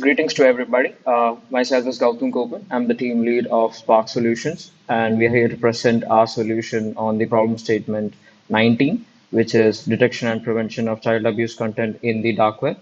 Greetings to everybody. Myself is Gautam Kopan. I'm the team lead of Spark Solutions, and we are here to present our solution on the problem statement 19, which is detection and prevention of child abuse content in the dark web.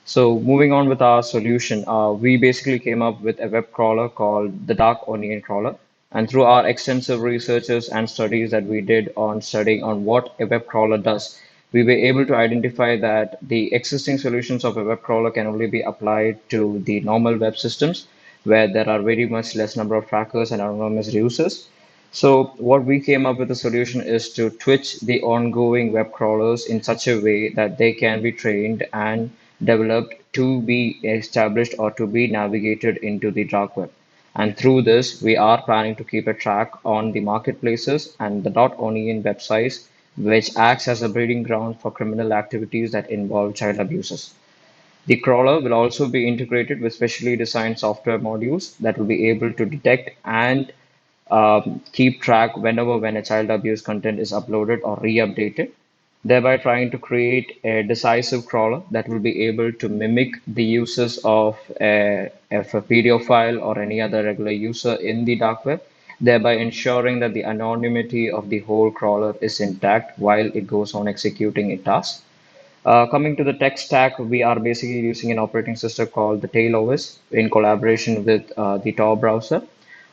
So, moving on with our solution, we basically came up with a web crawler called the Dark Onion Crawler. And through our extensive researches and studies that we did on studying on what a web crawler does, we were able to identify that the existing solutions of a web crawler can only be applied to the normal web systems where there are very much less number of trackers and anonymous users. So what we came up with a solution is to twitch the ongoing web crawlers in such a way that they can be trained and developed to be established or to be navigated into the dark web. And through this, we are planning to keep a track on the marketplaces and the .onion websites, which acts as a breeding ground for criminal activities that involve child abuses. The crawler will also be integrated with specially designed software modules that will be able to detect and keep track when a child abuse content is uploaded or re-updated, thereby trying to create a decisive crawler that will be able to mimic the uses of a pedophile or any other regular user in the dark web, thereby ensuring that the anonymity of the whole crawler is intact while it goes on executing a task. Coming to the tech stack, we are basically using an operating system called the Tail OS in collaboration with the Tor browser.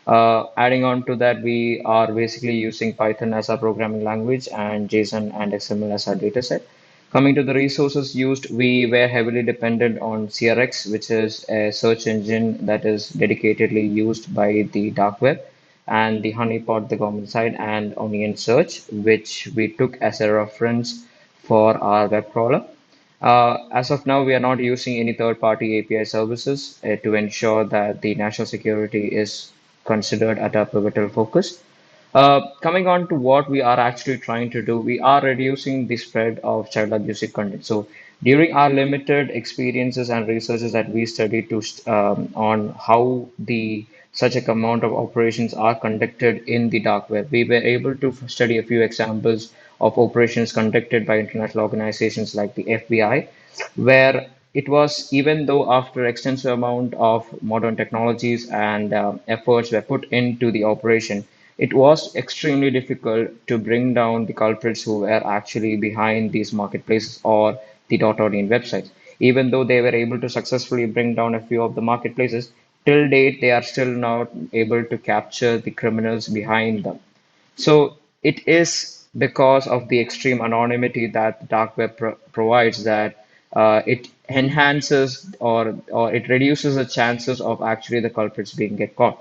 Adding on to that, we are basically using Python as our programming language and JSON and XML as our dataset. Coming to the resources used, we were heavily dependent on CRX, which is a search engine that is dedicatedly used by the dark web, and the Honeypot, the government side, and Onion Search, which we took as a reference for our web crawler. As of now, we are not using any third-party API services to ensure that the national security is considered at a pivotal focus. Coming on to what we are actually trying to do, we are reducing the spread of child abusive content. So, during our limited experiences and researches that we studied on how the such a amount of operations are conducted in the dark web, we were able to study a few examples of operations conducted by international organizations like the FBI, where it was even though after extensive amount of modern technologies and efforts were put into the operation, it was extremely difficult to bring down the culprits who were actually behind these marketplaces or the .org websites. Even though they were able to successfully bring down a few of the marketplaces, till date they are still not able to capture the criminals behind them. So it is because of the extreme anonymity that the dark web provides that it enhances or it reduces the chances of actually the culprits being get caught.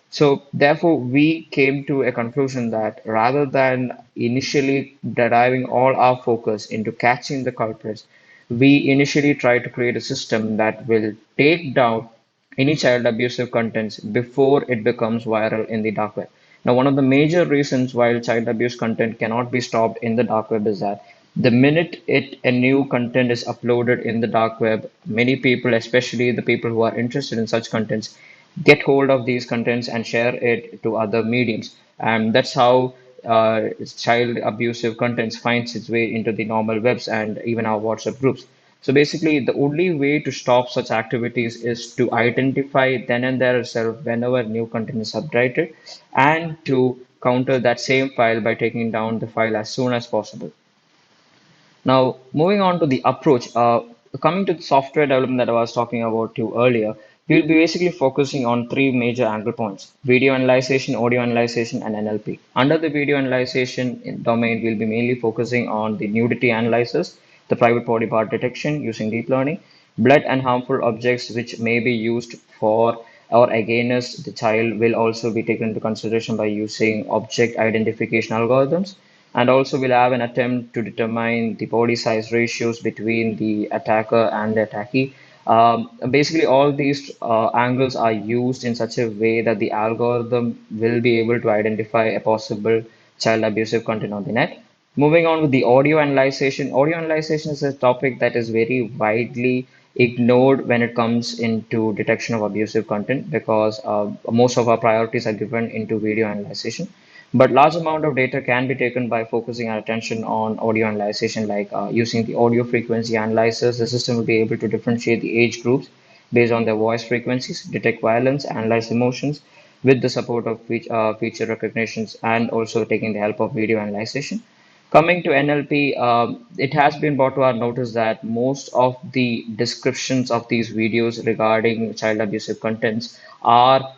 So therefore, we came to a conclusion that rather than initially deriving all our focus into catching the culprits, we initially try to create a system that will take down any child abusive contents before it becomes viral in the dark web. Now, one of the major reasons why child abuse content cannot be stopped in the dark web is that the minute a new content is uploaded in the dark web, many people, especially the people who are interested in such contents, get hold of these contents and share it to other mediums. And that's how child abusive contents finds its way into the normal webs and even our WhatsApp groups. So basically, the only way to stop such activities is to identify then and there itself whenever new content is updated and to counter that same file by taking down the file as soon as possible. Now, moving on to the approach, coming to the software development that I was talking about to earlier, we'll be basically focusing on three major angle points: video analyzation, audio analyzation, and NLP. Under the video analyzation domain, we'll be mainly focusing on the nudity analysis, the private body part detection using deep learning, blood and harmful objects which may be used for or against the child will also be taken into consideration by using object identification algorithms, and also we'll have an attempt to determine the body size ratios between the attacker and the attackee. Basically, all these angles are used in such a way that the algorithm will be able to identify a possible child abusive content on the net. Moving on with the audio analyzation. Audio analyzation is a topic that is very widely ignored when it comes into detection of abusive content because most of our priorities are given into video analyzation. But large amount of data can be taken by focusing our attention on audio analyzation, like using the audio frequency analyzers. The system will be able to differentiate the age groups based on their voice frequencies, detect violence, analyze emotions with the support of feature recognitions and also taking the help of video analyzation. Coming to NLP, it has been brought to our notice that most of the descriptions of these videos regarding child abusive contents are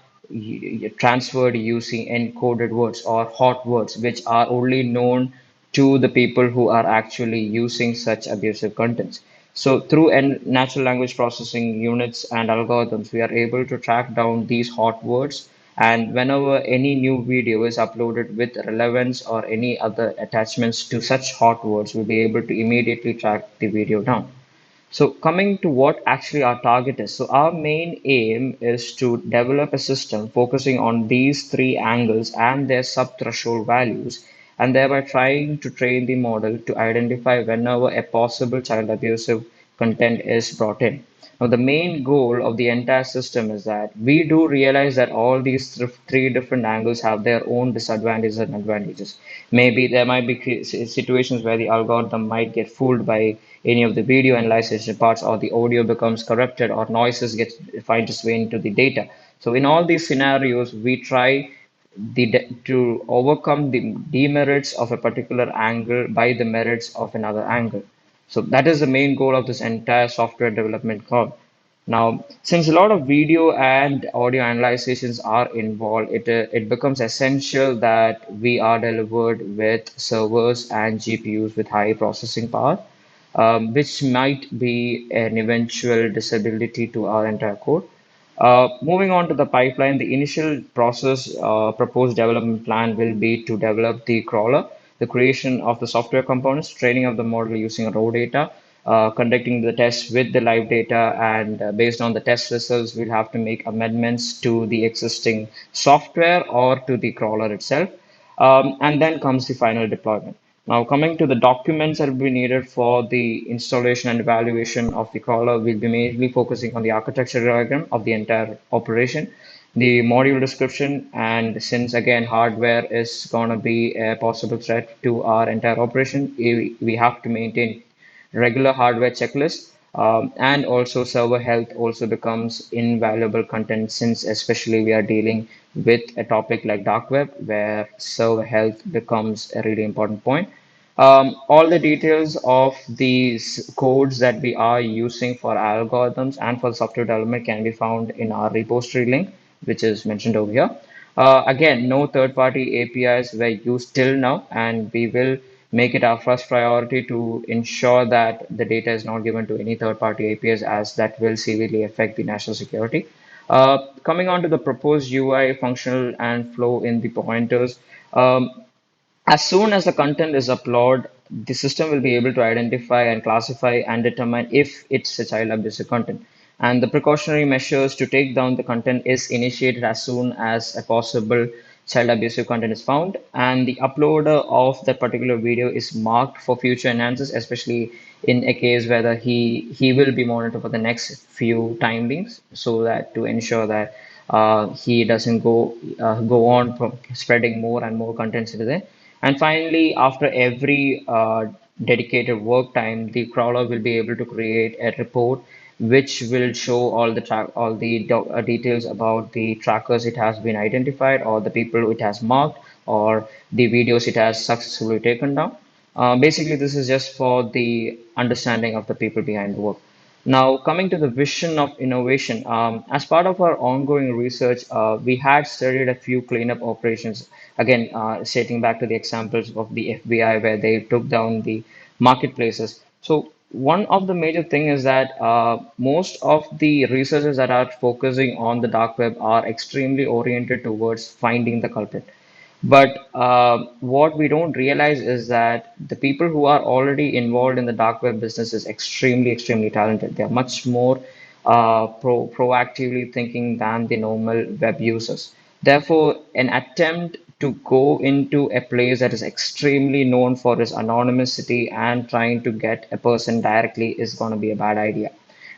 transferred using encoded words or hot words, which are only known to the people who are actually using such abusive contents. So, through natural language processing units and algorithms, we are able to track down these hot words. And whenever any new video is uploaded with relevance or any other attachments to such hot words, we'll be able to immediately track the video down. So coming to what actually our target is. So our main aim is to develop a system focusing on these three angles and their sub-threshold values, and thereby trying to train the model to identify whenever a possible child abusive content is brought in. Now, the main goal of the entire system is that we do realize that all these three different angles have their own disadvantages and advantages. Maybe there might be situations where the algorithm might get fooled by any of the video analysis parts, or the audio becomes corrupted, or noises get find its way into the data. So, in all these scenarios, we try to overcome the demerits of a particular angle by the merits of another angle. So that is the main goal of this entire software development call. Now, since a lot of video and audio analyzations are involved, it becomes essential that we are delivered with servers and GPUs with high processing power, which might be an eventual disability to our entire code. Moving on to the pipeline, the initial process proposed development plan will be to develop the crawler, the creation of the software components, training of the model using raw data, conducting the tests with the live data, and based on the test results, we'll have to make amendments to the existing software or to the crawler itself. And then comes the final deployment. Now, coming to the documents that will be needed for the installation and evaluation of the crawler, we'll be mainly focusing on the architecture diagram of the entire operation, the module description, and since again hardware is going to be a possible threat to our entire operation, we have to maintain regular hardware checklist, and also server health also becomes invaluable content, since especially we are dealing with a topic like dark web where server health becomes a really important point. All the details of these codes that we are using for algorithms and for software development can be found in our repository link, which is mentioned over here. Again, no third-party APIs were used till now, and we will make it our first priority to ensure that the data is not given to any third-party APIs, as that will severely affect the national security. Coming on to the proposed UI, functional and flow in the pointers. As soon as the content is uploaded, the system will be able to identify and classify and determine if it's a child abusive content. And the precautionary measures to take down the content is initiated as soon as a possible child abusive content is found. And the uploader of that particular video is marked for future enhances, especially in a case whether he will be monitored for the next few timings, so that to ensure that he doesn't go on from spreading more and more contents into there. And finally, after every dedicated work time, the crawler will be able to create a report which will show all the details about the trackers it has been identified, or the people it has marked, or the videos it has successfully taken down. Basically, this is just for the understanding of the people behind the work. Now, coming to the vision of innovation, as part of our ongoing research, we had studied a few cleanup operations. Again, stating back to the examples of the FBI where they took down the marketplaces. So, one of the major thing is that most of the researchers that are focusing on the dark web are extremely oriented towards finding the culprit. But what we don't realize is that the people who are already involved in the dark web business is extremely talented. They are much more proactively thinking than the normal web users. Therefore, an attempt to go into a place that is extremely known for its anonymity and trying to get a person directly is going to be a bad idea.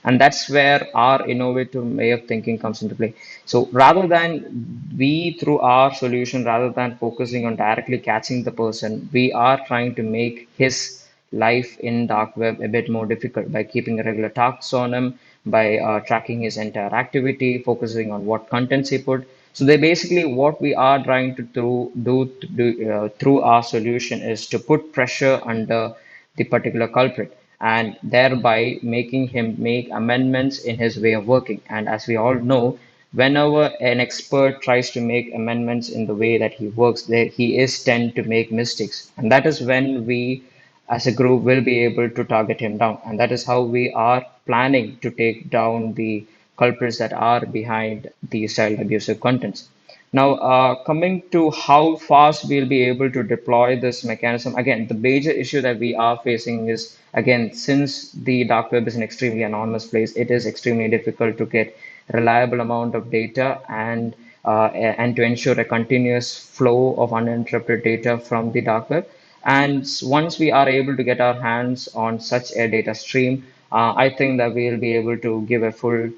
And that's where our innovative way of thinking comes into play. So rather than we, through our solution, rather than focusing on directly catching the person, we are trying to make his life in dark web a bit more difficult by keeping regular tasks on him, by tracking his entire activity, focusing on what contents he put. So they basically what we are trying to do through our solution is to put pressure under the particular culprit and thereby making him make amendments in his way of working. And as we all know, whenever an expert tries to make amendments in the way that he works, there he is tend to make mistakes, and that is when we as a group will be able to target him down. And that is how we are planning to take down the culprits that are behind these child abusive contents. Now, coming to how fast we'll be able to deploy this mechanism, again, the major issue that we are facing is, again, since the dark web is an extremely anonymous place, it is extremely difficult to get reliable amount of data and to ensure a continuous flow of uninterrupted data from the dark web. And once we are able to get our hands on such a data stream, I think that we'll be able to give a full,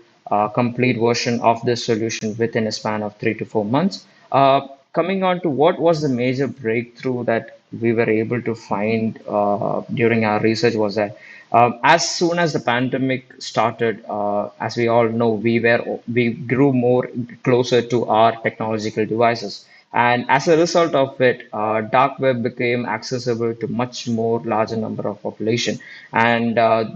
complete version of this solution within a span of 3 to 4 months. Coming on to what was the major breakthrough that we were able to find during our research was that as soon as the pandemic started, as we all know, we grew more closer to our technological devices. And as a result of it, dark web became accessible to much more larger number of population. And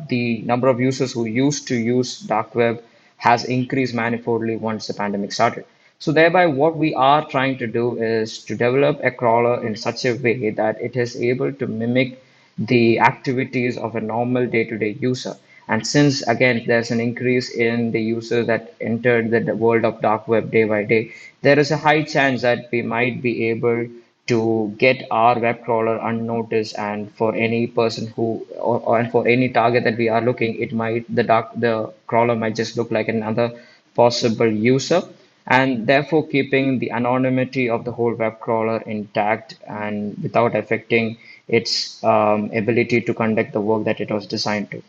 the number of users who used to use dark web has increased manifoldly once the pandemic started. So thereby, what we are trying to do is to develop a crawler in such a way that it is able to mimic the activities of a normal day-to-day user. And since again there's an increase in the users that entered the world of dark web day by day, there is a high chance that we might be able to get our web crawler unnoticed, and for any person and for any target that we are looking, it might the crawler might just look like another possible user, and therefore keeping the anonymity of the whole web crawler intact and without affecting its ability to conduct the work that it was designed to.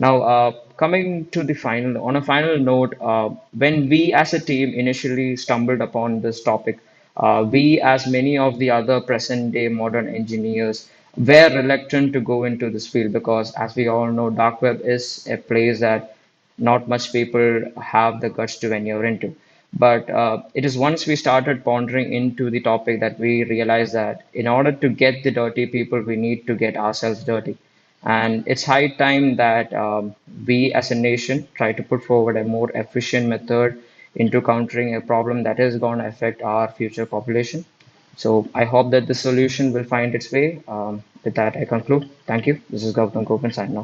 Now, coming to the final, on a final note, when we as a team initially stumbled upon this topic, we, as many of the other present day modern engineers, were reluctant to go into this field because, as we all know, dark web is a place that not much people have the guts to venture into. But it is once we started pondering into the topic that we realized that in order to get the dirty people, we need to get ourselves dirty. And it's high time that we as a nation try to put forward a more efficient method into countering a problem that is going to affect our future population. So I hope that the solution will find its way. With that, I conclude. Thank you. This is Gautam Kopan signing off.